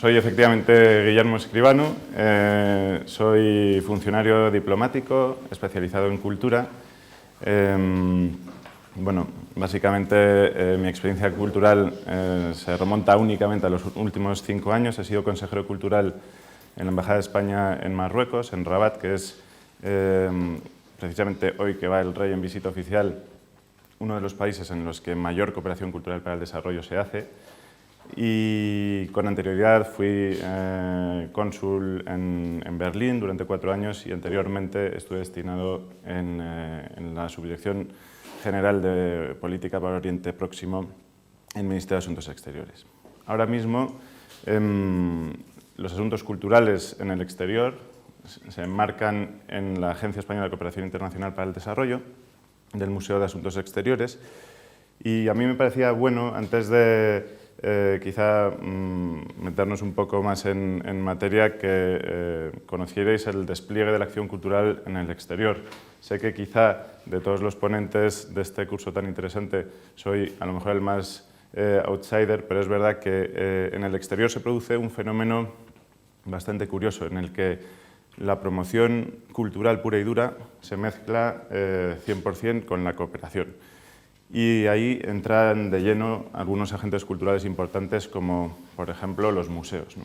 soy efectivamente Guillermo Escribano, soy funcionario diplomático especializado en cultura. Bueno, básicamente mi experiencia cultural se remonta únicamente a los últimos 5 años. He sido consejero cultural en la Embajada de España en Marruecos, en Rabat, que es precisamente hoy que va el rey en visita oficial, uno de los países en los que mayor cooperación cultural para el desarrollo se hace. Y con anterioridad fui cónsul en Berlín durante 4 años y anteriormente estuve destinado en la Subdirección General de Política para Oriente Próximo en el Ministerio de Asuntos Exteriores. Ahora mismo los asuntos culturales en el exterior se enmarcan en la Agencia Española de Cooperación Internacional para el Desarrollo del Museo de Asuntos Exteriores, y a mí me parecía bueno, antes de quizá meternos un poco más en materia, que conocierais el despliegue de la acción cultural en el exterior. Sé que quizá de todos los ponentes de este curso tan interesante soy a lo mejor el más outsider, pero es verdad que en el exterior se produce un fenómeno bastante curioso en el que la promoción cultural pura y dura se mezcla 100% con la cooperación. Y ahí entran de lleno algunos agentes culturales importantes, como por ejemplo los museos, ¿no?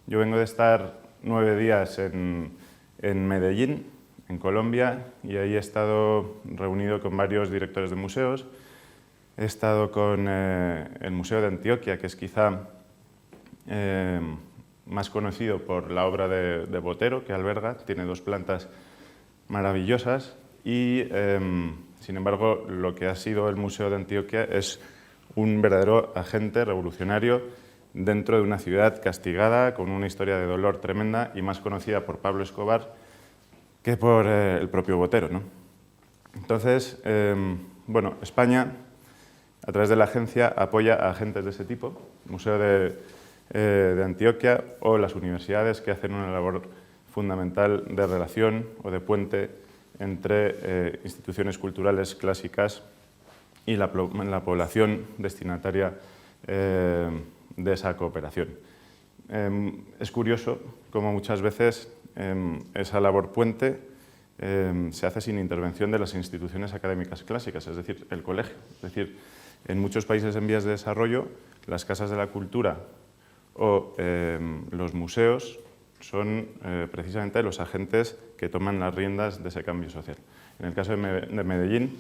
Yo vengo de estar 9 días en Medellín, en Colombia, y ahí he estado reunido con varios directores de museos. He estado con el Museo de Antioquia, que es quizá más conocido por la obra de Botero que alberga, tiene 2 plantas maravillosas y, sin embargo, lo que ha sido el Museo de Antioquia es un verdadero agente revolucionario dentro de una ciudad castigada, con una historia de dolor tremenda y más conocida por Pablo Escobar que por el propio Botero, ¿no? Entonces, bueno, España, a través de la agencia, apoya a agentes de ese tipo, Museo de Antioquia o las universidades, que hacen una labor fundamental de relación o de puente entre instituciones culturales clásicas y la población destinataria de esa cooperación. Es curioso cómo muchas veces esa labor puente se hace sin intervención de las instituciones académicas clásicas, es decir, el colegio. Es decir, en muchos países en vías de desarrollo, las casas de la cultura o los museos son precisamente los agentes que toman las riendas de ese cambio social. En el caso de Medellín,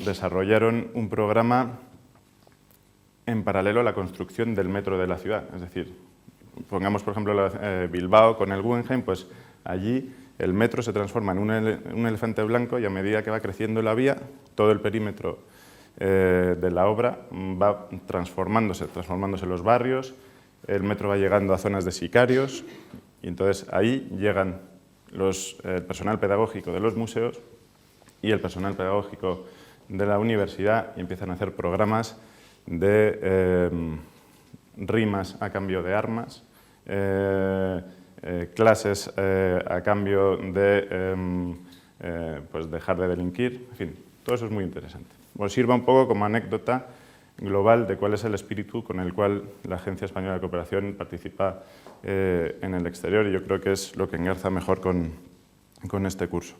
desarrollaron un programa en paralelo a la construcción del metro de la ciudad. Es decir, pongamos por ejemplo Bilbao con el Guggenheim, pues allí el metro se transforma en un elefante blanco y a medida que va creciendo la vía, todo el perímetro de la obra va transformándose los barrios, el metro va llegando a zonas de sicarios y entonces ahí llegan el personal pedagógico de los museos y el personal pedagógico de la universidad y empiezan a hacer programas de rimas a cambio de armas, clases a cambio de pues dejar de delinquir, en fin, todo eso es muy interesante. Os sirva un poco como anécdota global de cuál es el espíritu con el cual la Agencia Española de Cooperación participa en el exterior, y yo creo que es lo que engarza mejor con este curso.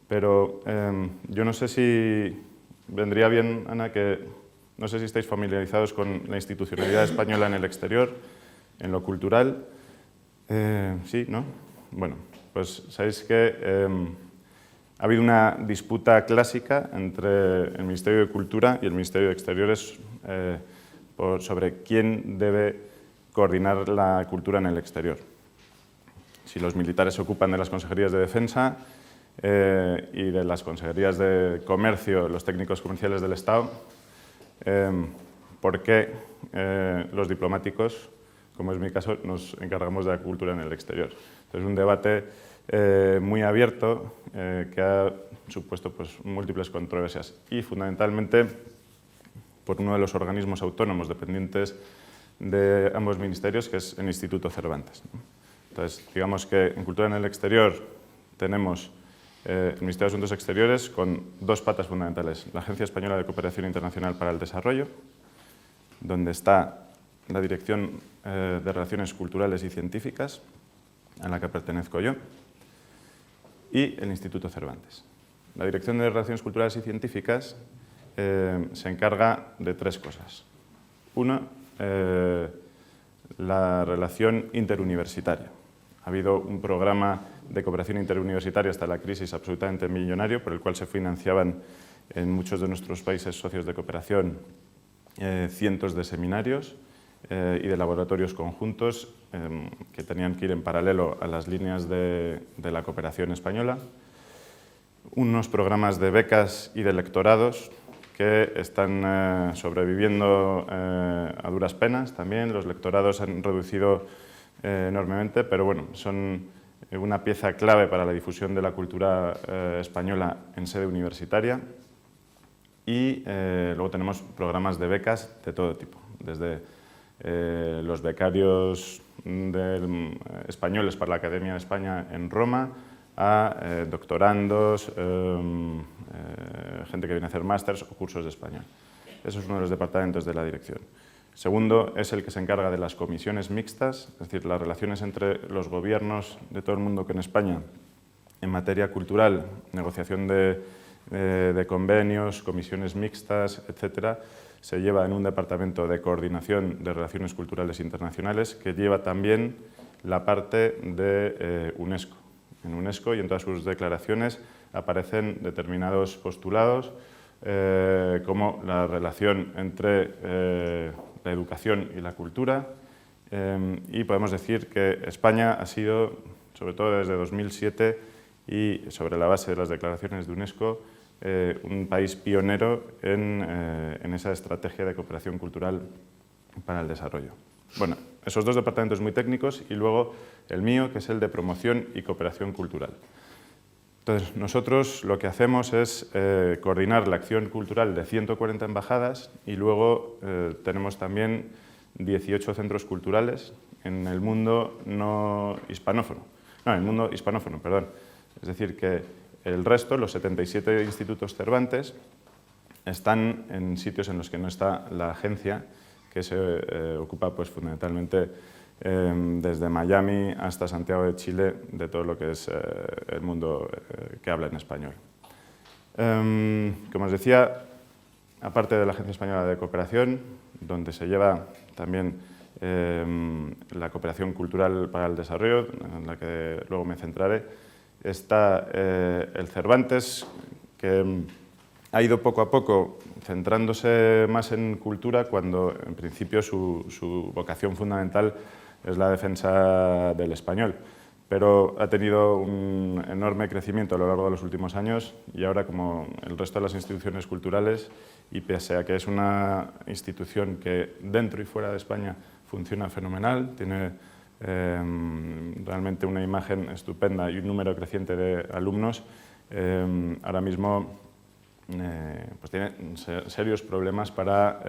Pero yo no sé si vendría bien, Ana, que no sé si estáis familiarizados con la institucionalidad española en el exterior, en lo cultural. ¿Sí? ¿No? Bueno, pues sabéis que ha habido una disputa clásica entre el Ministerio de Cultura y el Ministerio de Exteriores sobre quién debe coordinar la cultura en el exterior. Si los militares se ocupan de las consejerías de defensa y de las consejerías de comercio, los técnicos comerciales del Estado, ¿por qué los diplomáticos, como es mi caso, nos encargamos de la cultura en el exterior? Entonces, un debate muy abierto que ha supuesto pues, múltiples controversias y fundamentalmente por uno de los organismos autónomos dependientes de ambos ministerios, que es el Instituto Cervantes. Entonces, digamos que en cultura en el exterior tenemos el Ministerio de Asuntos Exteriores con 2 patas fundamentales: la Agencia Española de Cooperación Internacional para el Desarrollo, donde está la Dirección de Relaciones Culturales y Científicas, a la que pertenezco yo, y el Instituto Cervantes. La Dirección de Relaciones Culturales y Científicas se encarga de tres cosas. Una, la relación interuniversitaria. Ha habido un programa de cooperación interuniversitaria hasta la crisis absolutamente millonario, por el cual se financiaban en muchos de nuestros países socios de cooperación cientos de seminarios y de laboratorios conjuntos que tenían que ir en paralelo a las líneas de la cooperación española. Unos programas de becas y de lectorados que están sobreviviendo a duras penas también. Los lectorados han reducido enormemente, pero bueno, son una pieza clave para la difusión de la cultura española en sede universitaria. Y luego tenemos programas de becas de todo tipo, desde los becarios españoles para la Academia de España en Roma a doctorandos, gente que viene a hacer másters o cursos de español. Eso es uno de los departamentos de la dirección. Segundo, es el que se encarga de las comisiones mixtas, es decir, las relaciones entre los gobiernos de todo el mundo que en España, en materia cultural, negociación de convenios, comisiones mixtas, etcétera, se lleva en un departamento de coordinación de relaciones culturales internacionales que lleva también la parte de UNESCO. En UNESCO y en todas sus declaraciones aparecen determinados postulados como la relación entre la educación y la cultura y podemos decir que España ha sido, sobre todo desde 2007 y sobre la base de las declaraciones de UNESCO, un país pionero en esa estrategia de cooperación cultural para el desarrollo. Bueno, esos dos departamentos muy técnicos y luego el mío, que es el de promoción y cooperación cultural. Entonces, nosotros lo que hacemos es coordinar la acción cultural de 140 embajadas y luego tenemos también 18 centros culturales en el mundo no hispanófono. No, en el mundo hispanófono, perdón. Es decir, que el resto, los 77 institutos Cervantes, están en sitios en los que no está la agencia, que se ocupa pues, fundamentalmente desde Miami hasta Santiago de Chile, de todo lo que es el mundo que habla en español. Como os decía, aparte de la Agencia Española de Cooperación, donde se lleva también la cooperación cultural para el desarrollo, en la que luego me centraré, está el Cervantes, que ha ido poco a poco centrándose más en cultura cuando en principio su vocación fundamental es la defensa del español, pero ha tenido un enorme crecimiento a lo largo de los últimos años y ahora, como el resto de las instituciones culturales, y pese a que es una institución que dentro y fuera de España funciona fenomenal, tiene realmente una imagen estupenda y un número creciente de alumnos, ahora mismo pues tiene serios problemas para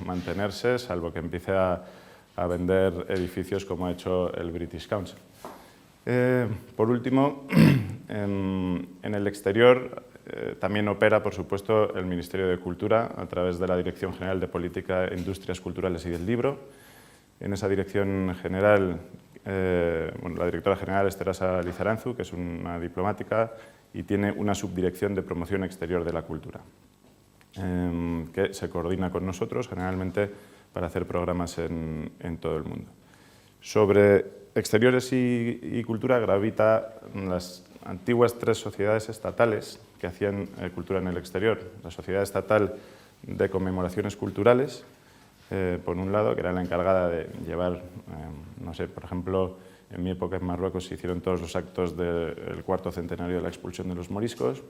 mantenerse, salvo que empiece a vender edificios como ha hecho el British Council. Por último, en el exterior también opera, por supuesto, el Ministerio de Cultura a través de la Dirección General de Política, Industrias Culturales y del Libro. En esa dirección general, la directora general es Teresa Lizaranzu, que es una diplomática y tiene una subdirección de promoción exterior de la cultura, que se coordina con nosotros generalmente para hacer programas en todo el mundo. Sobre exteriores y cultura gravita las antiguas tres sociedades estatales que hacían cultura en el exterior. La Sociedad Estatal de Conmemoraciones Culturales, por un lado, que era la encargada de llevar, no sé, por ejemplo, en mi época en Marruecos se hicieron todos los actos del cuarto centenario de la expulsión de los moriscos.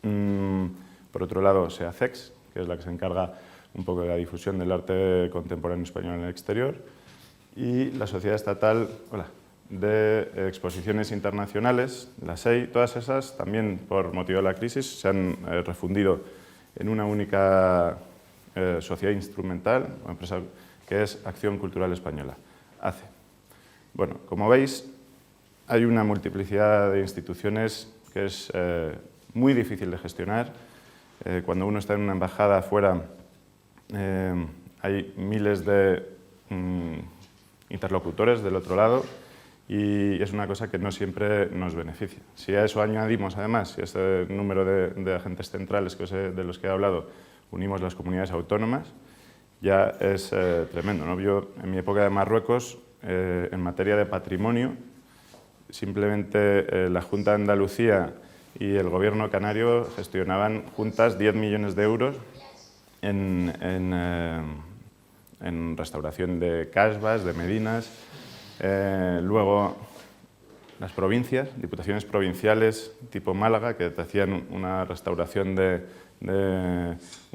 Por otro lado, SEACEX, que es la que se encarga un poco de la difusión del arte contemporáneo español en el exterior, y la Sociedad Estatal de Exposiciones Internacionales, la SEI. Todas esas, también por motivo de la crisis, se han refundido en una única sociedad instrumental, o empresa, que es Acción Cultural Española, ACE. Bueno, como veis, hay una multiplicidad de instituciones que es muy difícil de gestionar. Cuando uno está en una embajada afuera, hay miles de interlocutores del otro lado y es una cosa que no siempre nos beneficia. Si a eso añadimos, además, si a ese número de agentes centrales de los que he hablado, unimos las comunidades autónomas, ya es tremendo, ¿no? Yo, en mi época de Marruecos, en materia de patrimonio, simplemente la Junta de Andalucía y el Gobierno canario gestionaban juntas 10 millones de euros en restauración de casbas, de medinas. Luego, las provincias, diputaciones provinciales tipo Málaga, que te hacían una restauración de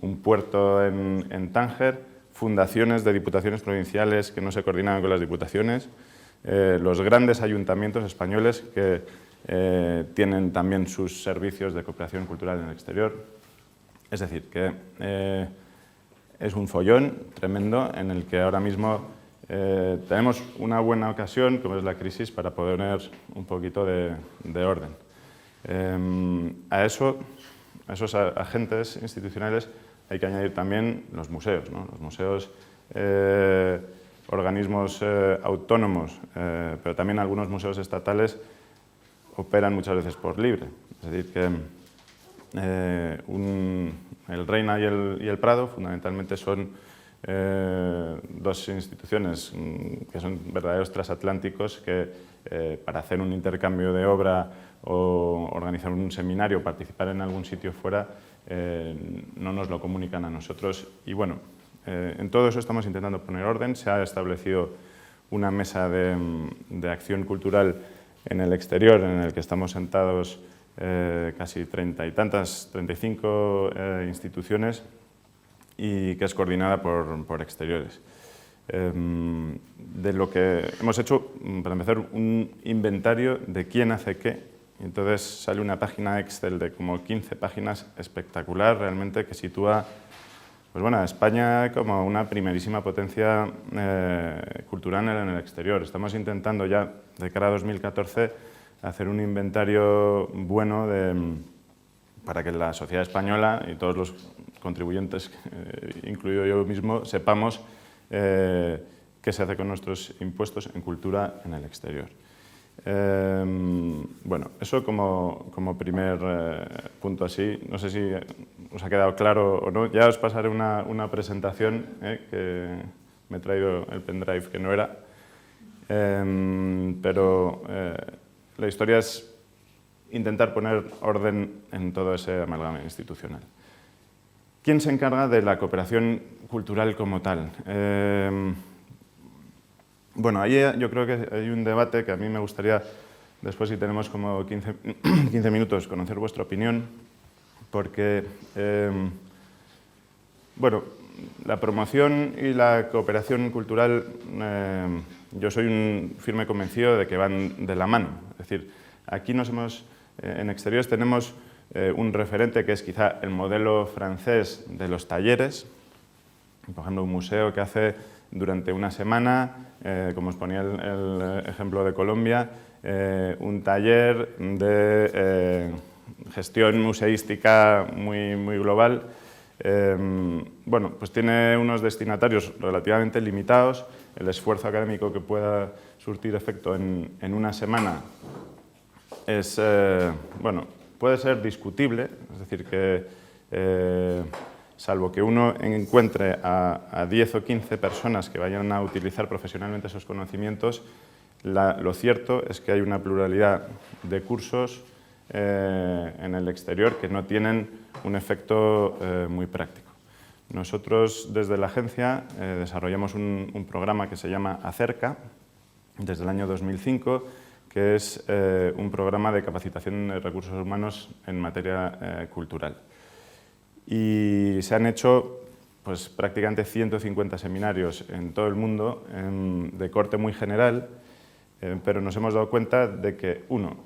un puerto en Tánger, fundaciones de diputaciones provinciales que no se coordinaban con las diputaciones, los grandes ayuntamientos españoles que tienen también sus servicios de cooperación cultural en el exterior. Es decir, que es un follón tremendo en el que ahora mismo tenemos una buena ocasión, como es la crisis, para poner un poquito de orden. A esos agentes institucionales hay que añadir también los museos, ¿no? Los museos, organismos autónomos, pero también algunos museos estatales operan muchas veces por libre. Es decir, que el Reina y el Prado fundamentalmente son dos instituciones que son verdaderos transatlánticos que para hacer un intercambio de obra o organizar un seminario, participar en algún sitio fuera, no nos lo comunican a nosotros. Y bueno, en todo eso estamos intentando poner orden. Se ha establecido una mesa de acción cultural en el exterior, en el que estamos sentados casi 35 instituciones y que es coordinada por exteriores. De lo que hemos hecho, para empezar, un inventario de quién hace qué. Entonces sale una página Excel de como 15 páginas espectacular, realmente, que sitúa pues bueno, a España como una primerísima potencia cultural en el exterior. Estamos intentando ya, de cara a 2014, hacer un inventario bueno para que la sociedad española y todos los contribuyentes, incluido yo mismo, sepamos qué se hace con nuestros impuestos en cultura en el exterior. Bueno, eso como primer punto así. No sé si os ha quedado claro o no. Ya os pasaré una presentación que me he traído el pendrive que no era. Pero la historia es intentar poner orden en todo ese amalgama institucional. ¿Quién se encarga de la cooperación cultural como tal? Bueno, ahí yo creo que hay un debate que a mí me gustaría, después si tenemos como 15 minutos, conocer vuestra opinión, porque, bueno, la promoción y la cooperación cultural, yo soy un firme convencido de que van de la mano. Es decir, aquí en exteriores tenemos un referente que es quizá el modelo francés de los talleres, por ejemplo, un museo que hace durante una semana, como os ponía el ejemplo de Colombia, un taller de gestión museística muy global. Bueno, pues tiene unos destinatarios relativamente limitados. El esfuerzo académico que pueda surtir efecto en una semana es, bueno, puede ser discutible, es decir, que salvo que uno encuentre a 10 o 15 personas que vayan a utilizar profesionalmente esos conocimientos, lo cierto es que hay una pluralidad de cursos en el exterior que no tienen un efecto muy práctico. Nosotros desde la agencia desarrollamos un programa que se llama Acerca, desde el año 2005, que es un programa de capacitación de recursos humanos en materia cultural. Y se han hecho pues, prácticamente 150 seminarios en todo el mundo, de corte muy general, pero nos hemos dado cuenta de que, uno,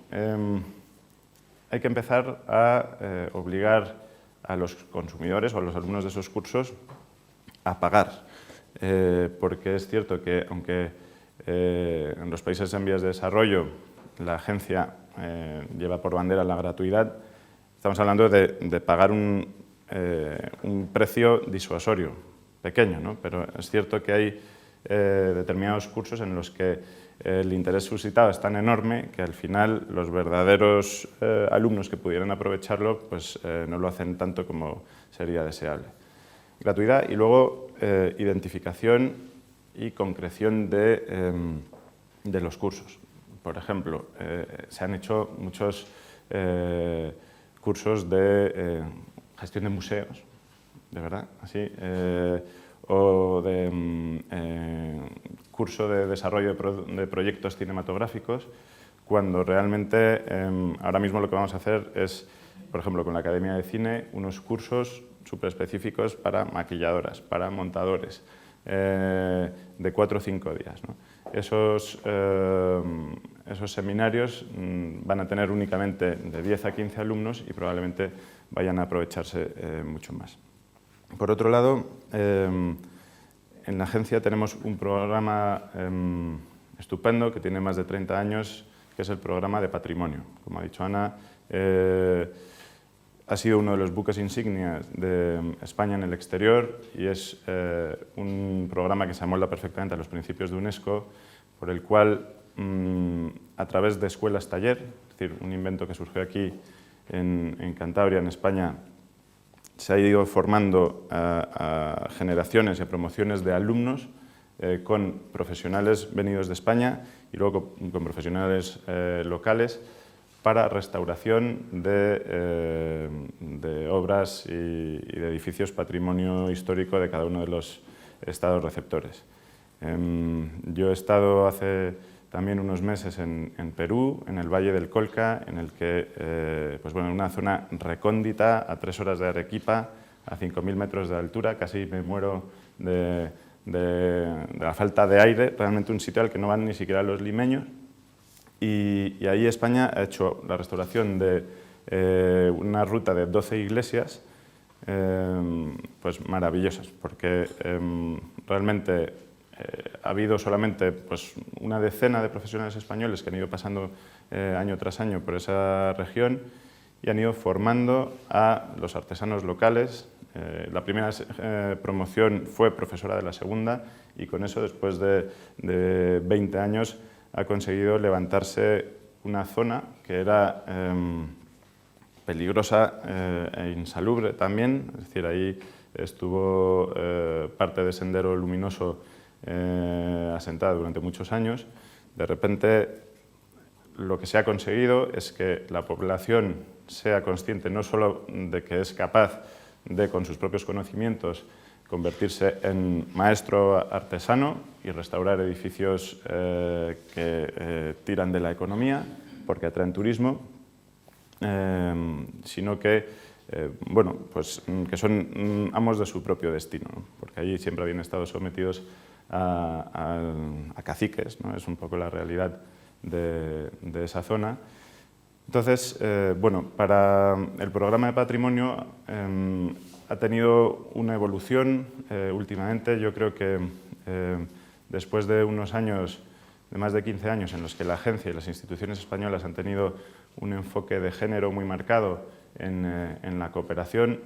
hay que empezar a obligar a los consumidores o a los alumnos de esos cursos a pagar, porque es cierto que aunque en los países en vías de desarrollo la agencia lleva por bandera la gratuidad, estamos hablando de pagar un precio disuasorio, pequeño, ¿no? Pero es cierto que hay determinados cursos en los que el interés suscitado es tan enorme que al final los verdaderos alumnos que pudieran aprovecharlo pues, no lo hacen tanto como sería deseable. Gratuidad y luego identificación y concreción de los cursos. Por ejemplo, se han hecho muchos cursos de gestión de museos, de verdad, así, o de curso de desarrollo de proyectos cinematográficos, cuando realmente ahora mismo lo que vamos a hacer es, por ejemplo, con la Academia de Cine, unos cursos súper específicos para maquilladoras, para montadores, de 4 o 5 días, ¿no? Esos seminarios van a tener únicamente de 10 a 15 alumnos y probablemente vayan a aprovecharse mucho más. Por otro lado, en la agencia tenemos un programa estupendo que tiene más de 30 años, que es el programa de patrimonio. Como ha dicho Ana, ha sido uno de los buques insignias de España en el exterior y es un programa que se amolda perfectamente a los principios de UNESCO, por el cual, a través de escuelas taller, es decir, un invento que surgió aquí en Cantabria, en España, se ha ido formando a generaciones y a promociones de alumnos con profesionales venidos de España y luego con profesionales locales para restauración de obras y de edificios patrimonio histórico de cada uno de los estados receptores. Yo he estado hace también unos meses en Perú, en el Valle del Colca, en el que, pues bueno, en una zona recóndita, a 3 horas de Arequipa, a 5.000 metros de altura, casi me muero de la falta de aire, realmente un sitio al que no van ni siquiera los limeños. Y ahí España ha hecho la restauración de una ruta de 12 iglesias, pues maravillosas, porque realmente ha habido solamente pues, una decena de profesionales españoles que han ido pasando año tras año por esa región y han ido formando a los artesanos locales. La primera promoción fue profesora de la segunda y con eso, después de 20 años, ha conseguido levantarse una zona que era peligrosa e insalubre también, es decir, ahí estuvo parte de Sendero Luminoso asentada durante muchos años. De repente, lo que se ha conseguido es que la población sea consciente no solo de que es capaz de, con sus propios conocimientos, convertirse en maestro artesano y restaurar edificios que tiran de la economía porque atraen turismo, sino que, bueno, pues, que son amos de su propio destino, ¿no? Porque allí siempre habían estado sometidos a caciques, ¿no? Es un poco la realidad de esa zona. Entonces, bueno, para el programa de patrimonio ha tenido una evolución últimamente. Yo creo que después de unos años, de más de 15 años, en los que la agencia y las instituciones españolas han tenido un enfoque de género muy marcado en la cooperación,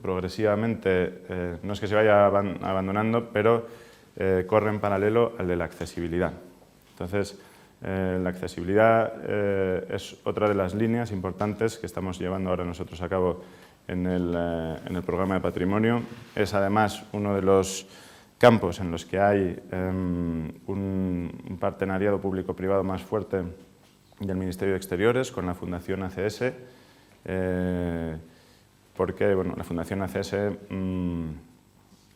progresivamente, no es que se vaya abandonando, pero corre en paralelo al de la accesibilidad. Entonces, la accesibilidad es otra de las líneas importantes que estamos llevando ahora nosotros a cabo en el programa de patrimonio. Es además uno de los campos en los que hay un partenariado público-privado más fuerte del Ministerio de Exteriores con la Fundación ACS, porque bueno, la Fundación ACS,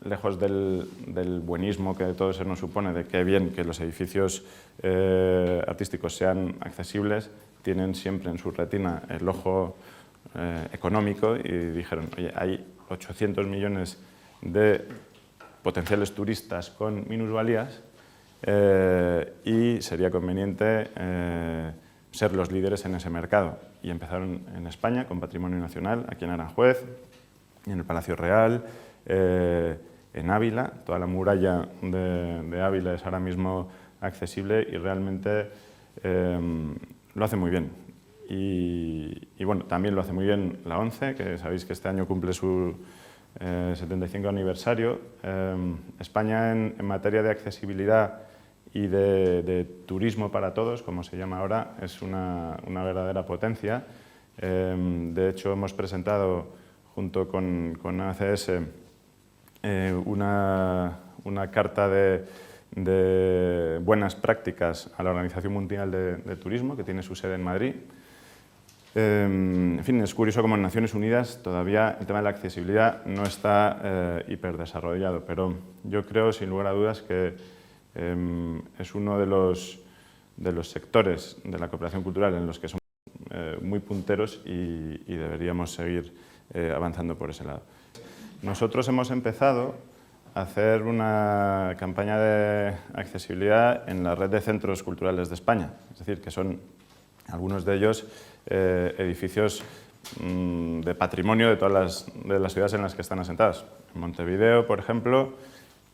lejos del buenismo que de todo se nos supone, de que bien que los edificios artísticos sean accesibles, tienen siempre en su retina el ojo económico y dijeron, oye, hay 800 millones de potenciales turistas con minusvalías y sería conveniente ser los líderes en ese mercado. Y empezaron en España con Patrimonio Nacional, aquí en Aranjuez, en el Palacio Real, en Ávila. Toda la muralla de Ávila es ahora mismo accesible y realmente lo hace muy bien. Y bueno, también lo hace muy bien la ONCE, que sabéis que este año cumple su 75 aniversario. España en materia de accesibilidad y de turismo para todos, como se llama ahora, es una verdadera potencia. De hecho, hemos presentado junto con ACS una carta de buenas prácticas a la Organización Mundial de Turismo, que tiene su sede en Madrid. En fin, es curioso como en Naciones Unidas todavía el tema de la accesibilidad no está hiperdesarrollado, pero yo creo, sin lugar a dudas, que es uno de los sectores de la cooperación cultural en los que somos muy punteros y deberíamos seguir avanzando por ese lado. Nosotros hemos empezado a hacer una campaña de accesibilidad en la red de centros culturales de España, es decir, que son algunos de ellos edificios de patrimonio de todas las ciudades en las que están asentadas. En Montevideo, por ejemplo,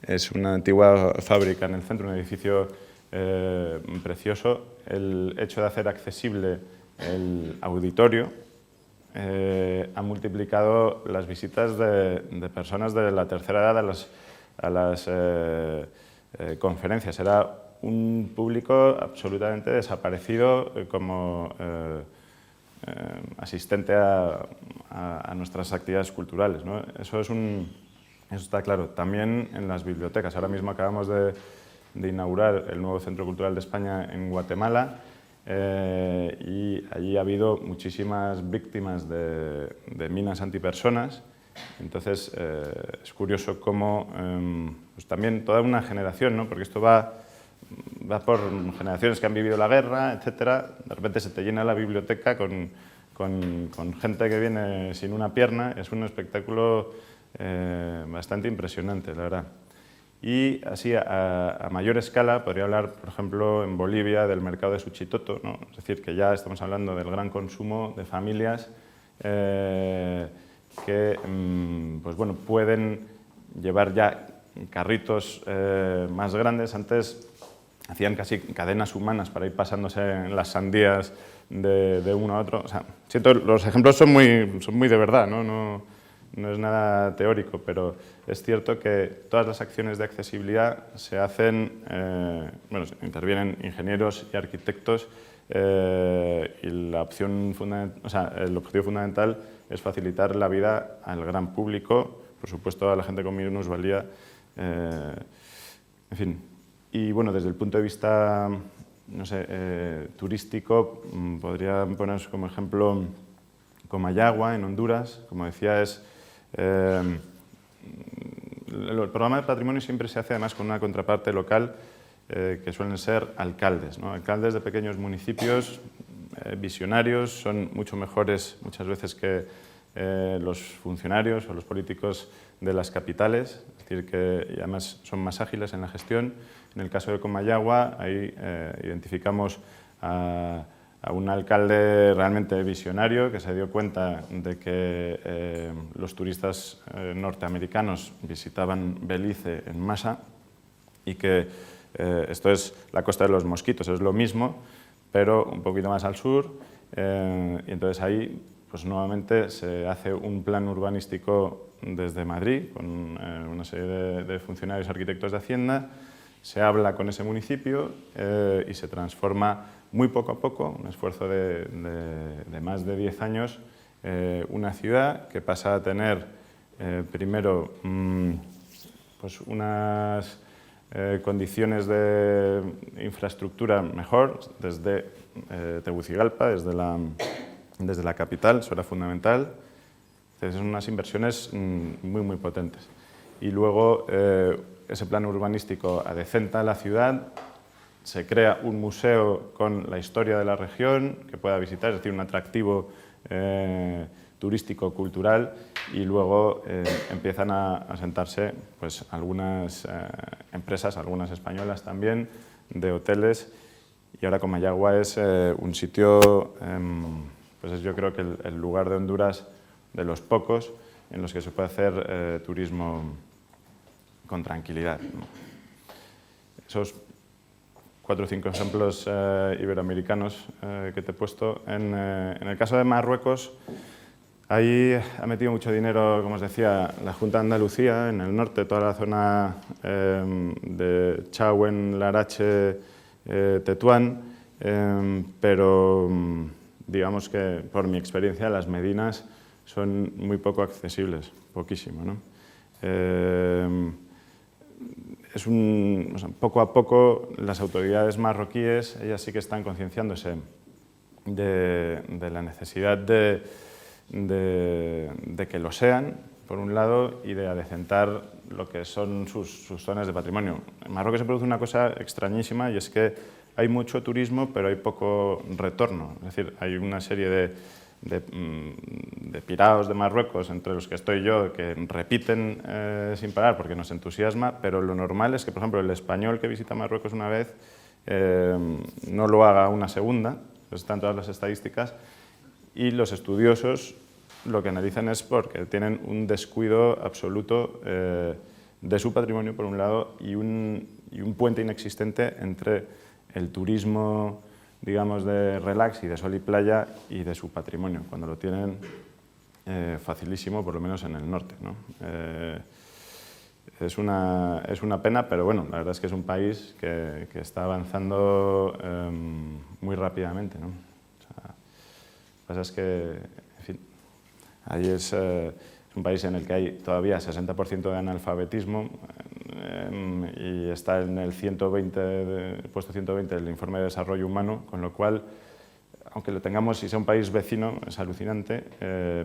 es una antigua fábrica en el centro, un edificio precioso. El hecho de hacer accesible el auditorio ha multiplicado las visitas de personas de la tercera edad a las conferencias. Era un público absolutamente desaparecido como asistente a nuestras actividades culturales, ¿no? Eso está claro. También en las bibliotecas. Ahora mismo acabamos de inaugurar el nuevo Centro Cultural de España en Guatemala y allí ha habido muchísimas víctimas de minas antipersonas. Entonces es curioso cómo pues también toda una generación, ¿no? Porque esto va por generaciones que han vivido la guerra, etcétera. De repente se te llena la biblioteca con gente que viene sin una pierna. Es un espectáculo bastante impresionante, la verdad. Y así, a mayor escala, podría hablar, por ejemplo, en Bolivia del mercado de Suchitoto, ¿no? Es decir, que ya estamos hablando del gran consumo de familias que pues bueno, pueden llevar ya carritos más grandes. Antes hacían casi cadenas humanas para ir pasándose en las sandías de uno a otro. O sea, los ejemplos son muy de verdad, ¿no? No es nada teórico, pero es cierto que todas las acciones de accesibilidad se hacen, bueno, intervienen ingenieros y arquitectos y la opción el objetivo fundamental es facilitar la vida al gran público, por supuesto a la gente con minusvalía, en fin. Y bueno, desde el punto de vista, no sé, turístico, podría poner como ejemplo Comayagua, en Honduras. Como decía, el programa de patrimonio siempre se hace además con una contraparte local que suelen ser alcaldes, ¿no? Alcaldes de pequeños municipios, visionarios, son mucho mejores muchas veces que los funcionarios o los políticos de las capitales, es decir, que y además son más ágiles en la gestión. En el caso de Comayagua, ahí identificamos a un alcalde realmente visionario que se dio cuenta de que los turistas norteamericanos visitaban Belice en masa y que esto es la Costa de los Mosquitos, es lo mismo, pero un poquito más al sur, y entonces ahí pues nuevamente se hace un plan urbanístico desde Madrid con una serie de funcionarios arquitectos de Hacienda, se habla con ese municipio y se transforma muy poco a poco, un esfuerzo de más de 10 años, una ciudad que pasa a tener primero pues unas condiciones de infraestructura mejor desde Tegucigalpa, desde la capital, eso era fundamental. Entonces, son unas inversiones muy potentes. Y luego ese plan urbanístico adecenta la ciudad, se crea un museo con la historia de la región que pueda visitar, es decir, un atractivo turístico, cultural, y luego empiezan a sentarse pues, algunas empresas, algunas españolas también, de hoteles, y ahora Comayagua es un sitio, pues es yo creo que el lugar de Honduras de los pocos en los que se puede hacer turismo con tranquilidad, ¿no? Esos 4 o 5 ejemplos iberoamericanos que te he puesto. En el caso de Marruecos, Ahí ha metido mucho dinero, como os decía, la Junta de Andalucía, en el norte, toda la zona de Chauen, Larache, Tetuán, pero digamos que por mi experiencia las medinas son muy poco accesibles, poquísimo, ¿no? O sea, poco a poco las autoridades marroquíes, ellas sí que están concienciándose de la necesidad de que lo sean, por un lado, y de adecentar lo que son sus zonas de patrimonio. En Marruecos se produce una cosa extrañísima y es que hay mucho turismo, pero hay poco retorno. Es decir, hay una serie de piraos de Marruecos, entre los que estoy yo, que repiten sin parar porque nos entusiasma, pero lo normal es que, por ejemplo, el español que visita Marruecos una vez no lo haga una segunda, están todas las estadísticas, y los estudiosos lo que analizan es porque tienen un descuido absoluto de su patrimonio, por un lado, y un puente inexistente entre el turismo, digamos, de relax y de sol y playa y de su patrimonio, cuando lo tienen facilísimo, por lo menos en el norte, ¿no? Es una pena, pero bueno, la verdad es que es un país que está avanzando muy rápidamente, ¿no? Lo que pasa es que, en fin, ahí es un país en el que hay todavía 60% de analfabetismo y está en el puesto 120 del informe de desarrollo humano, con lo cual, aunque lo tengamos y sea un país vecino, es alucinante,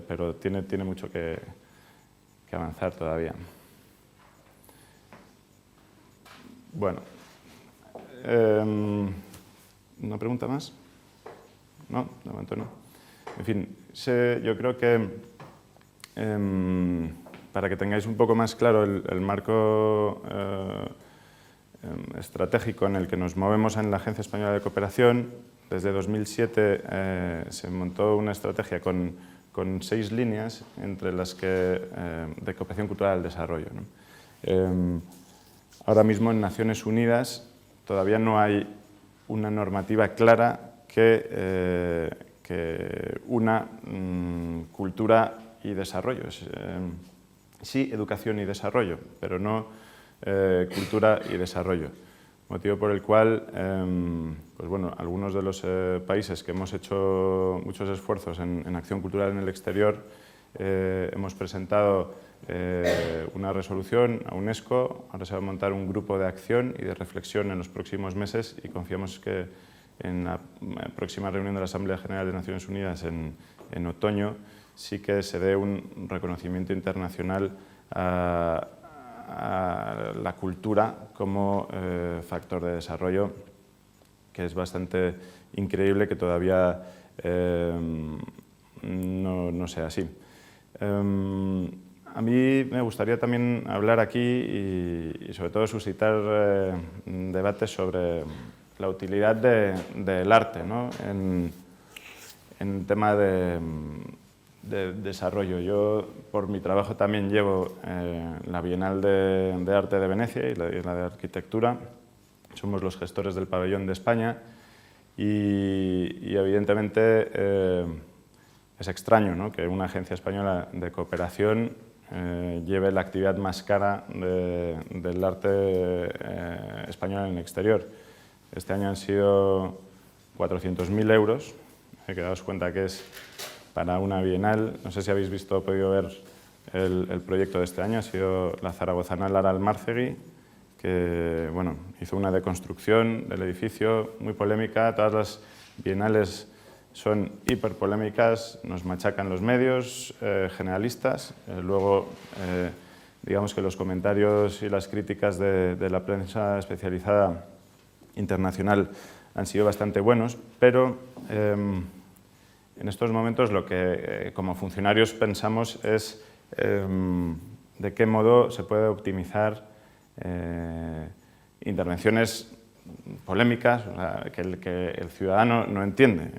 pero tiene mucho que avanzar todavía. Bueno, ¿una pregunta más? No, de momento no. En fin, yo creo que para que tengáis un poco más claro el marco estratégico en el que nos movemos en la Agencia Española de Cooperación, desde 2007 se montó una estrategia con 6 líneas entre las que de cooperación cultural al desarrollo, ¿no? Ahora mismo en Naciones Unidas todavía no hay una normativa clara que una cultura y desarrollo. Sí, educación y desarrollo, pero no cultura y desarrollo. Motivo por el cual, pues bueno, algunos de los países que hemos hecho muchos esfuerzos en acción cultural en el exterior, hemos presentado una resolución a UNESCO. Ahora se va a montar un grupo de acción y de reflexión en los próximos meses y confiamos que en la próxima reunión de la Asamblea General de Naciones Unidas en otoño sí que se dé un reconocimiento internacional a la cultura como factor de desarrollo, que es bastante increíble que todavía no sea así. A mí me gustaría también hablar aquí y sobre todo suscitar debates sobre la utilidad del arte, ¿no? en tema de desarrollo. Yo, por mi trabajo, también llevo la Bienal de Arte de Venecia y la de Arquitectura. Somos los gestores del pabellón de España y evidentemente es extraño, ¿no?, que una agencia española de cooperación lleve la actividad más cara del arte español en el exterior. Este año han sido 400.000 euros, que daos cuenta que es para una bienal. No sé si habéis visto o podido ver el proyecto de este año, ha sido la zaragozana Lara Almárzegui, que bueno, hizo una deconstrucción del edificio muy polémica. Todas las bienales son hiperpolémicas, nos machacan los medios generalistas, luego digamos que los comentarios y las críticas de la prensa especializada internacional han sido bastante buenos, pero en estos momentos lo que como funcionarios pensamos es de qué modo se puede optimizar intervenciones polémicas, o sea, que el ciudadano no entiende.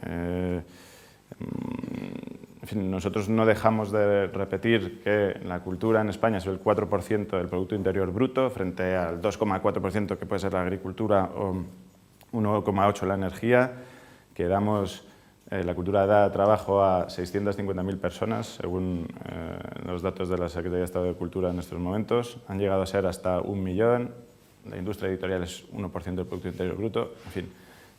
En fin, nosotros no dejamos de repetir que la cultura en España es el 4% del Producto Interior Bruto frente al 2,4% que puede ser la agricultura o 1,8% la energía, que damos la cultura da trabajo a 650.000 personas, según los datos de la Secretaría de Estado de Cultura en estos momentos. Han llegado a ser hasta 1 millón. La industria editorial es 1% del Producto Interior Bruto. En fin,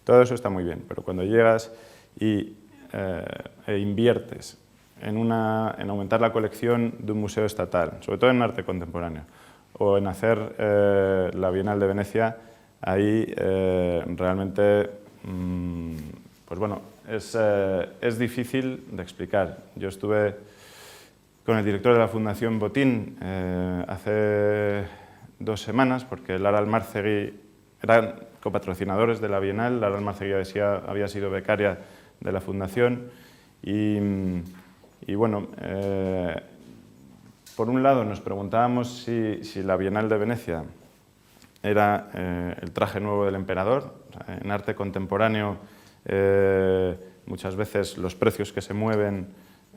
todo eso está muy bien, pero cuando llegas e inviertes en aumentar la colección de un museo estatal, sobre todo en arte contemporáneo, o en hacer la Bienal de Venecia, ahí realmente pues bueno, es difícil de explicar. Yo estuve con el director de la Fundación Botín hace 2 semanas, porque Lara Almarcegui eran copatrocinadores de la Bienal. Lara Almarcegui había sido becaria de la Fundación y bueno, por un lado nos preguntábamos si la Bienal de Venecia era el traje nuevo del emperador. O sea, en arte contemporáneo muchas veces los precios que se mueven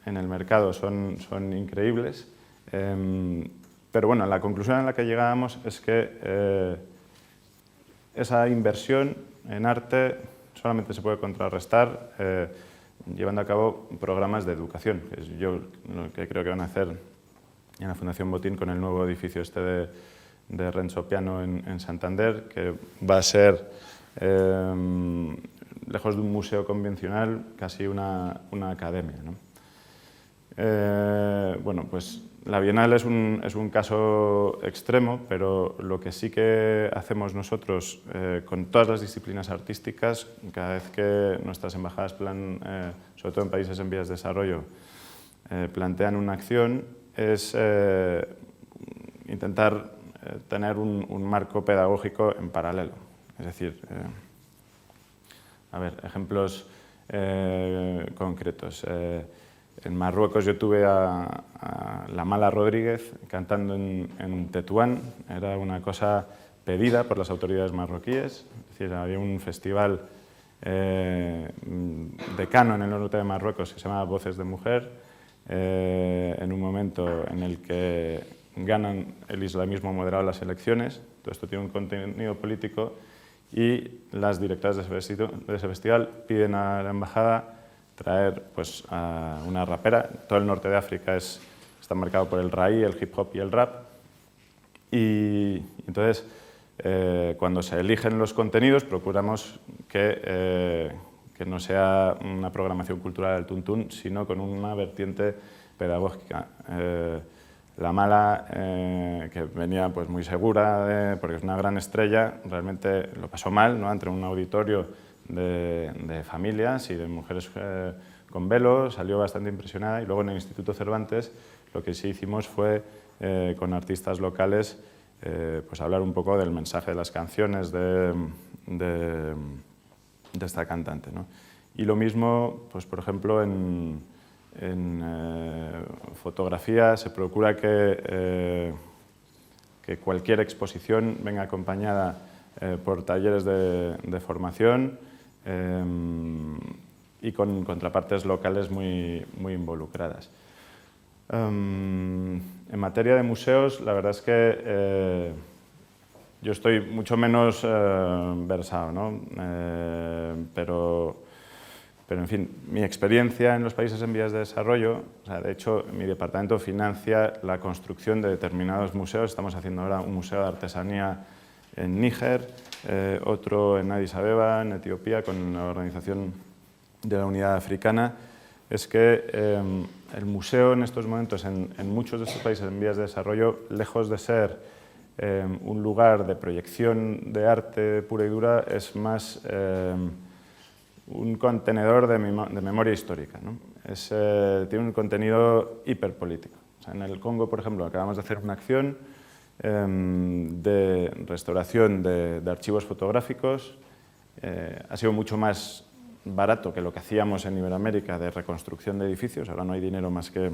en el mercado son increíbles, pero bueno, la conclusión a la que llegábamos es que esa inversión en arte solamente se puede contrarrestar llevando a cabo programas de educación, que es yo lo que creo que van a hacer en la Fundación Botín con el nuevo edificio este de Renzo Piano en Santander, que va a ser, lejos de un museo convencional, casi una academia, ¿no? Bueno, pues la Bienal es un caso extremo, pero lo que sí que hacemos nosotros con todas las disciplinas artísticas, cada vez que nuestras embajadas, sobre todo en países en vías de desarrollo, plantean una acción, es intentar tener un marco pedagógico en paralelo. Es decir, a ver, ejemplos concretos. En Marruecos yo tuve a La Mala Rodríguez cantando en Tetuán. Era una cosa pedida por las autoridades marroquíes. Es decir, había un festival decano en el norte de Marruecos que se llamaba Voces de Mujer, en un momento en el que ganan el islamismo moderado las elecciones. Todo esto tiene un contenido político y las directoras de ese festival piden a la embajada traer pues, a una rapera. Todo el norte de África está marcado por el raï, el hip hop y el rap. Y entonces, cuando se eligen los contenidos, procuramos que no sea una programación cultural del tuntún, sino con una vertiente pedagógica. La Mala, que venía pues, muy segura, porque es una gran estrella, realmente lo pasó mal, ¿no? Entre un auditorio de familias y de mujeres con velo, salió bastante impresionada, y luego en el Instituto Cervantes lo que sí hicimos fue, con artistas locales, pues hablar un poco del mensaje de las canciones de esta cantante, ¿no? Y lo mismo, pues, por ejemplo, en fotografía se procura que cualquier exposición venga acompañada por talleres de formación y con contrapartes locales muy involucradas. En materia de museos, la verdad es que yo estoy mucho menos versado, ¿no? Pero en fin, mi experiencia en los países en vías de desarrollo, o sea, de hecho, mi departamento financia la construcción de determinados museos. Estamos haciendo ahora un museo de artesanía en Níger, otro en Addis Abeba, en Etiopía, con la Organización de la Unidad Africana. Es que el museo en estos momentos, en muchos de estos países en vías de desarrollo, lejos de ser un lugar de proyección de arte pura y dura, es más un contenedor de memoria histórica, ¿no? Tiene un contenido hiperpolítico. O sea, en el Congo, por ejemplo, acabamos de hacer una acción de restauración de archivos fotográficos. Ha sido mucho más barato que lo que hacíamos en Iberoamérica de reconstrucción de edificios. Ahora no hay dinero más que...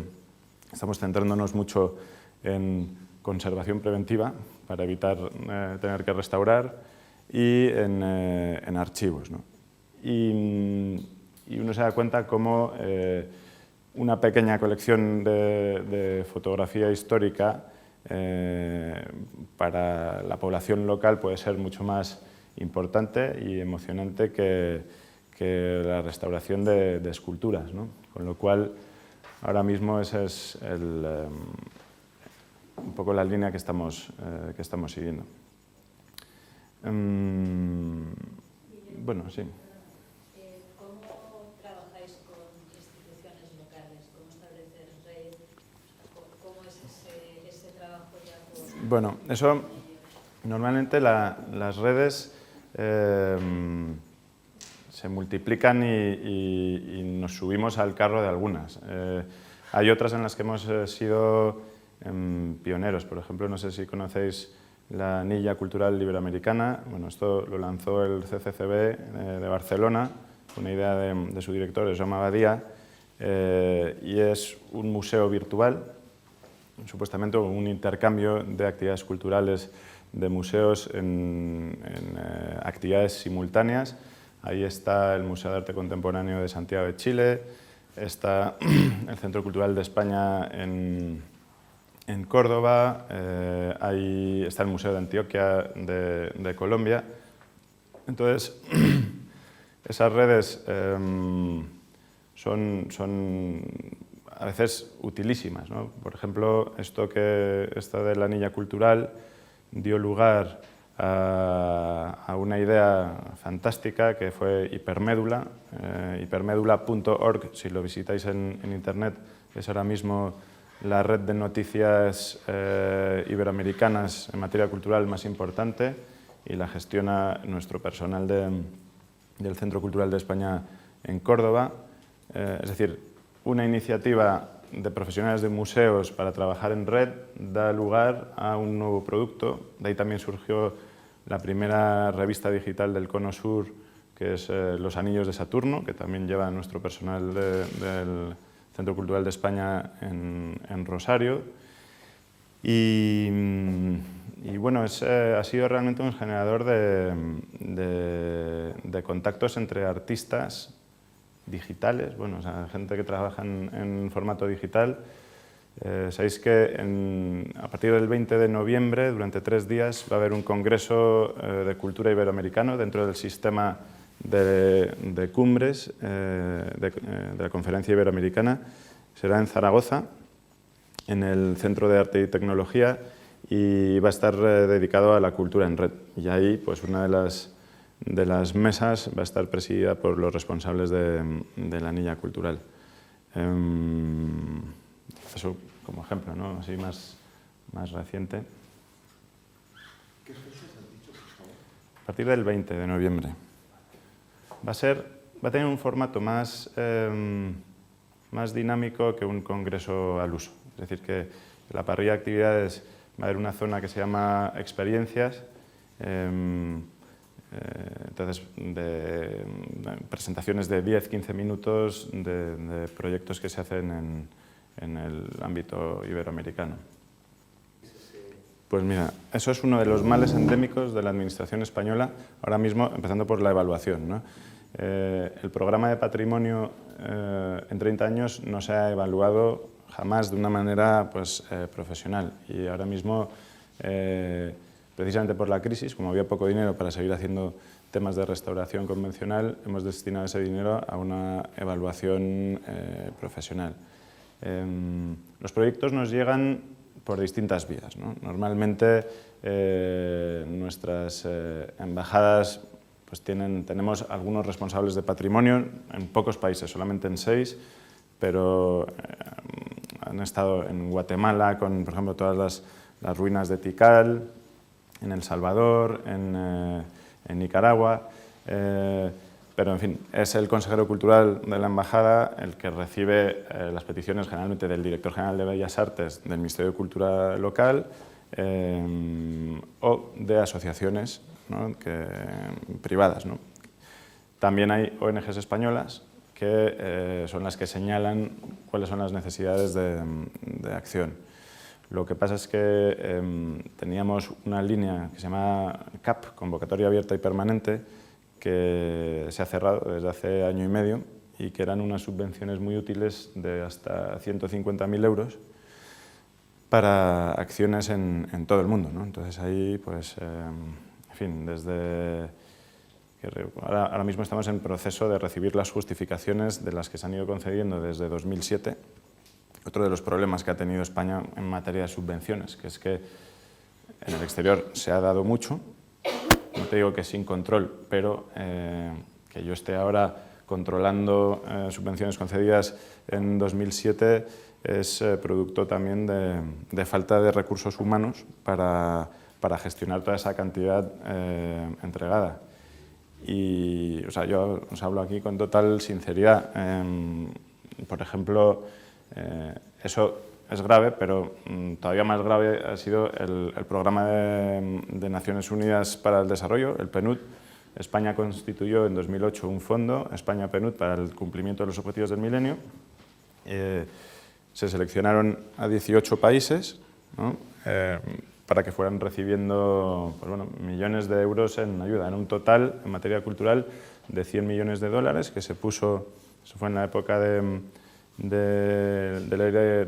Estamos centrándonos mucho en conservación preventiva para evitar tener que restaurar y en archivos, ¿no? Y uno se da cuenta cómo una pequeña colección de fotografía histórica para la población local puede ser mucho más importante y emocionante que que la restauración de esculturas, ¿no? Con lo cual, ahora mismo esa es un poco la línea que estamos siguiendo. Bueno, sí. ¿Cómo trabajáis con instituciones locales? ¿Cómo establecer red? ¿Cómo es ese trabajo ya con... Bueno, eso normalmente las redes se multiplican y nos subimos al carro de algunas. Hay otras en las que hemos sido pioneros. Por ejemplo, no sé si conocéis la Anilla Cultural Iberoamericana. Bueno, esto lo lanzó el CCCB de Barcelona, una idea de su director, Jaume Badia, y es un museo virtual, supuestamente un intercambio de actividades culturales de museos en actividades simultáneas. Ahí está el Museo de Arte Contemporáneo de Santiago de Chile, está el Centro Cultural de España en Córdoba, ahí está el Museo de Antioquia de Colombia. Entonces, esas redes son a veces utilísimas, ¿no? Por ejemplo, esta de la Anilla Cultural dio lugar a una idea fantástica que fue Hipermédula. Hipermédula.org, si lo visitáis en internet, es ahora mismo la red de noticias iberoamericanas en materia cultural más importante y la gestiona nuestro personal del Centro Cultural de España en Córdoba. Es decir, una iniciativa de profesionales de museos para trabajar en red da lugar a un nuevo producto. De ahí también surgió la primera revista digital del Cono Sur, que es Los Anillos de Saturno, que también lleva nuestro personal del Centro Cultural de España en Rosario. Y bueno, ha sido realmente un generador de contactos entre artistas digitales, bueno, o sea, gente que trabaja en formato digital. Sabéis que a partir del 20 de noviembre, durante 3 días, va a haber un congreso de cultura iberoamericano dentro del sistema de cumbres de la Conferencia Iberoamericana. Será en Zaragoza, en el Centro de Arte y Tecnología, y va a estar dedicado a la cultura en red. Y ahí, pues, una de las mesas va a estar presidida por los responsables de la Anilla Cultural. Eso como ejemplo, ¿no? Así más reciente. ¿Qué fechas has dicho, por favor? A partir del 20 de noviembre. Va a tener un formato más dinámico que un congreso al uso. Es decir, que la parrilla de actividades va a haber una zona que se llama experiencias, entonces de presentaciones de 10-15 minutos de proyectos que se hacen en el ámbito iberoamericano. Pues mira, eso es uno de los males endémicos de la administración española, ahora mismo empezando por la evaluación, ¿no? El programa de patrimonio en 30 años no se ha evaluado jamás de una manera, pues, profesional, y ahora mismo, precisamente por la crisis, como había poco dinero para seguir haciendo temas de restauración convencional, hemos destinado ese dinero a una evaluación profesional. Los proyectos nos llegan por distintas vías, ¿no? Normalmente nuestras embajadas, pues, tenemos algunos responsables de patrimonio en pocos países, solamente en 6, pero han estado en Guatemala con, por ejemplo, todas las ruinas de Tikal, en El Salvador, en Nicaragua, pero en fin, es el consejero cultural de la embajada el que recibe las peticiones generalmente del director general de Bellas Artes del Ministerio de Cultura local o de asociaciones, ¿no? Privadas, ¿no? También hay ONGs españolas que son las que señalan cuáles son las necesidades de acción. Lo que pasa es que teníamos una línea que se llama CAP, Convocatoria Abierta y Permanente, que se ha cerrado desde hace año y medio y que eran unas subvenciones muy útiles de hasta 150.000 euros para acciones en todo el mundo, ¿no? Entonces ahí, pues, en fin, desde ahora mismo estamos en proceso de recibir las justificaciones de las que se han ido concediendo desde 2007. Otro de los problemas que ha tenido España en materia de subvenciones, que es que en el exterior se ha dado mucho, no te digo que sin control, pero que yo esté ahora controlando subvenciones concedidas en 2007 es producto también de falta de recursos humanos para gestionar toda esa cantidad entregada. Y yo os hablo aquí con total sinceridad. Por ejemplo, eso es grave, pero todavía más grave ha sido el Programa de Naciones Unidas para el Desarrollo, el PNUD. España constituyó en 2008 un fondo, España PNUD, para el cumplimiento de los objetivos del milenio. Se seleccionaron a 18 países, ¿no? Para que fueran recibiendo millones de euros en ayuda, en un total, en materia cultural, de 100 millones de dólares, que se puso, eso fue en la época de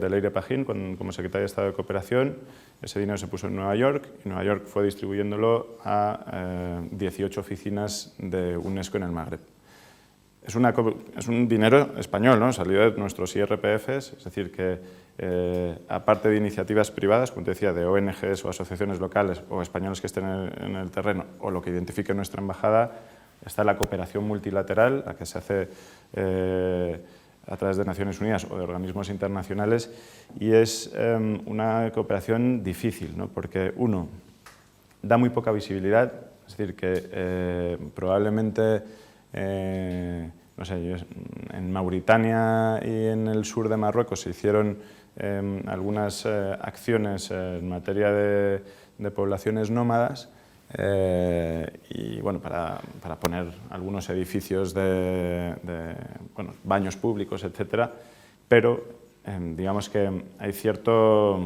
Leire Pajín, como secretaria de Estado de Cooperación. Ese dinero se puso en Nueva York, y Nueva York fue distribuyéndolo a 18 oficinas de UNESCO en el Magreb. Es un dinero español, ¿no? Salió de nuestros IRPFs, es decir, que aparte de iniciativas privadas, como te decía, de ONGs o asociaciones locales o españoles que estén en el terreno, o lo que identifique nuestra embajada, está la cooperación multilateral, la que se hace a través de Naciones Unidas o de organismos internacionales, y es una cooperación difícil, ¿no? Porque, uno, da muy poca visibilidad, es decir, que probablemente no sé, en Mauritania y en el sur de Marruecos se hicieron algunas acciones en materia de poblaciones nómadas y bueno, para poner algunos edificios de baños públicos, etcétera, pero digamos que hay cierto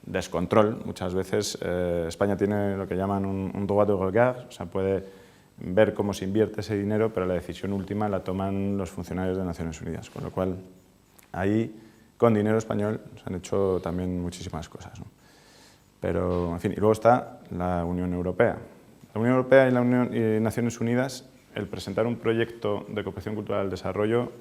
descontrol. Muchas veces España tiene lo que llaman un droit de regard, o sea, puede ver cómo se invierte ese dinero, pero la decisión última la toman los funcionarios de Naciones Unidas, con lo cual ahí, con dinero español, se han hecho también muchísimas cosas, ¿no? Pero, en fin, y luego está la Unión Europea. La Unión Europea y Naciones Unidas, el presentar un proyecto de cooperación cultural al desarrollo,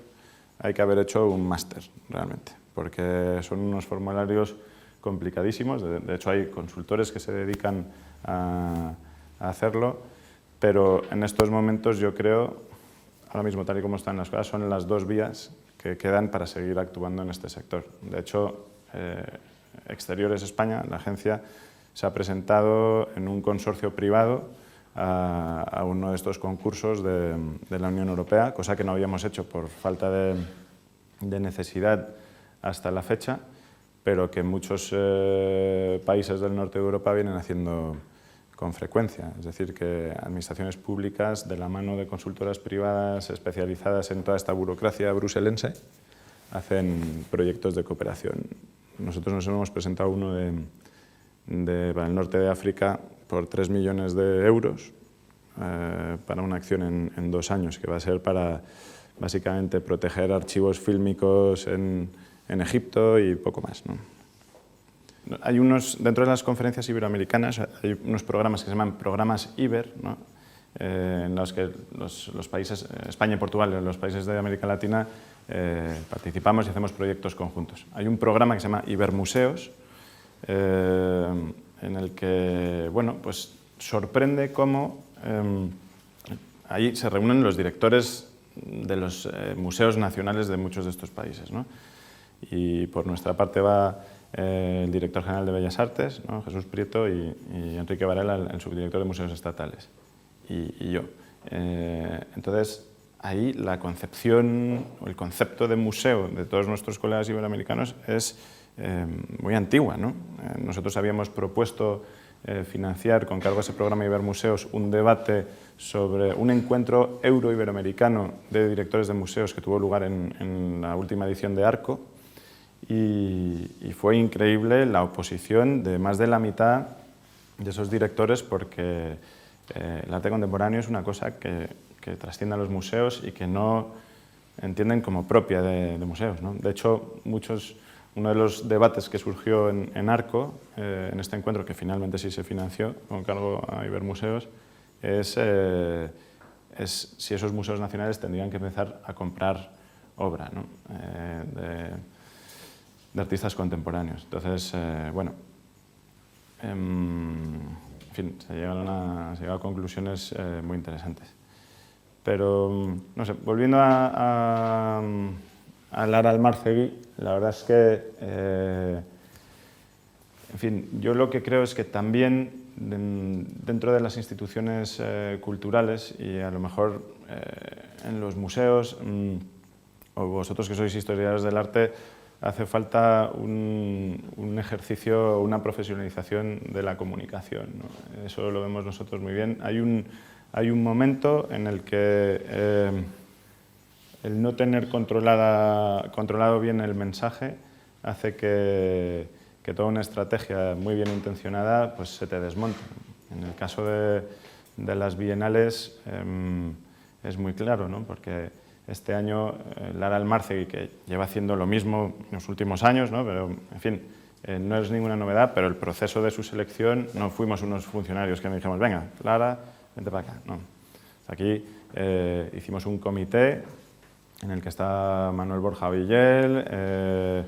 hay que haber hecho un máster, realmente, porque son unos formularios complicadísimos. De hecho, hay consultores que se dedican a hacerlo, pero en estos momentos yo creo, ahora mismo tal y como están las cosas, son las dos vías que quedan para seguir actuando en este sector. De hecho, Exteriores España, la agencia, se ha presentado en un consorcio privado a uno de estos concursos de la Unión Europea, cosa que no habíamos hecho por falta de necesidad hasta la fecha, pero que muchos países del norte de Europa vienen haciendo con frecuencia. Es decir, que administraciones públicas, de la mano de consultoras privadas especializadas en toda esta burocracia bruselense, hacen proyectos de cooperación. Nosotros nos hemos presentado uno para el norte de África por 3 millones de euros para una acción en 2 años, que va a ser para, básicamente, proteger archivos fílmicos en Egipto y poco más, ¿no? Hay dentro de las conferencias iberoamericanas, hay unos programas que se llaman programas IBER, ¿no? En los que los países, España y Portugal, los países de América Latina, participamos y hacemos proyectos conjuntos. Hay un programa que se llama Ibermuseos, en el que, bueno, pues sorprende cómo ahí se reúnen los directores de los museos nacionales de muchos de estos países, ¿no? Y por nuestra parte va el director general de Bellas Artes, ¿no? Jesús Prieto, y Enrique Varela, el subdirector de museos estatales, y yo. Entonces, ahí la concepción, o el concepto de museo de todos nuestros colegas iberoamericanos es muy antigua, ¿no? Nosotros habíamos propuesto financiar, con cargo a ese programa Ibermuseos, un debate sobre un encuentro euro-iberoamericano de directores de museos que tuvo lugar en la última edición de ARCO, y fue increíble la oposición de más de la mitad de esos directores, porque el arte contemporáneo es una cosa que trasciende a los museos y que no entienden como propia de museos, ¿no? De hecho, uno de los debates que surgió en ARCO, en este encuentro, que finalmente sí se financió con cargo a Ibermuseos, es si esos museos nacionales tendrían que empezar a comprar obra, ¿no? de artistas contemporáneos. Entonces, bueno, en fin, se llega a conclusiones muy interesantes. Pero, no sé, volviendo a Lara Almarcegui, la verdad es que, en fin, yo lo que creo es que también dentro de las instituciones culturales y a lo mejor en los museos, o vosotros que sois historiadores del arte, hace falta un ejercicio, una profesionalización de la comunicación, ¿no? Eso lo vemos nosotros muy bien. Hay un momento en el que el no tener controlado bien el mensaje hace que toda una estrategia muy bien intencionada pues, se te desmonte. En el caso de las bienales es muy claro, ¿no? Porque este año Lara Almarcegui, que lleva haciendo lo mismo en los últimos años, ¿no? Pero, en fin, no es ninguna novedad, pero el proceso de su selección no fuimos unos funcionarios que nos dijimos, venga, Lara, vente para acá. No. Aquí hicimos un comité en el que está Manuel Borja Villel,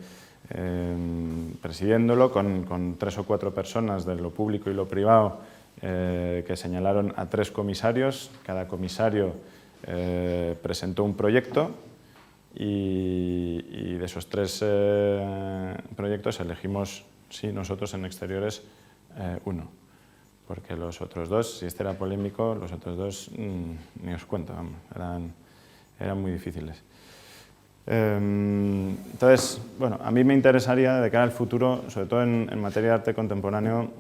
presidiéndolo con 3 o 4 personas de lo público y lo privado que señalaron a 3 comisarios. Cada comisario presentó un proyecto y de esos 3 proyectos elegimos, sí, nosotros en exteriores, uno. Porque los otros 2, si este era polémico, los otros 2 ni os cuento, vamos, eran muy difíciles. Entonces, bueno, a mí me interesaría de cara al futuro, sobre todo en materia de arte contemporáneo,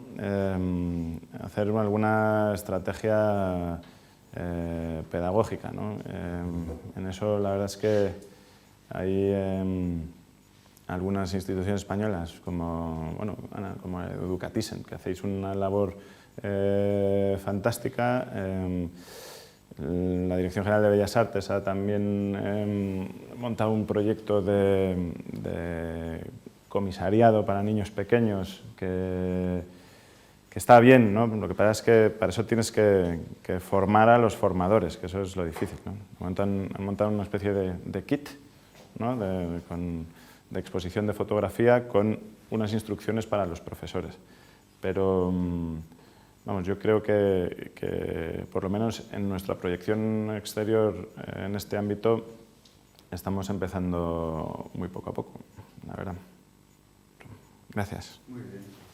hacer alguna estrategia pedagógica, ¿no? En eso la verdad es que hay algunas instituciones españolas como, bueno, como Educatisen, que hacéis una labor fantástica. La Dirección General de Bellas Artes ha también montado un proyecto de comisariado para niños pequeños que está bien, ¿no? Lo que pasa es que para eso tienes que formar a los formadores, que eso es lo difícil, ¿no? Han montado una especie de kit, ¿no? de exposición de fotografía con unas instrucciones para los profesores. Pero vamos, yo creo que por lo menos en nuestra proyección exterior en este ámbito estamos empezando muy poco a poco, la verdad. Gracias. Muy bien.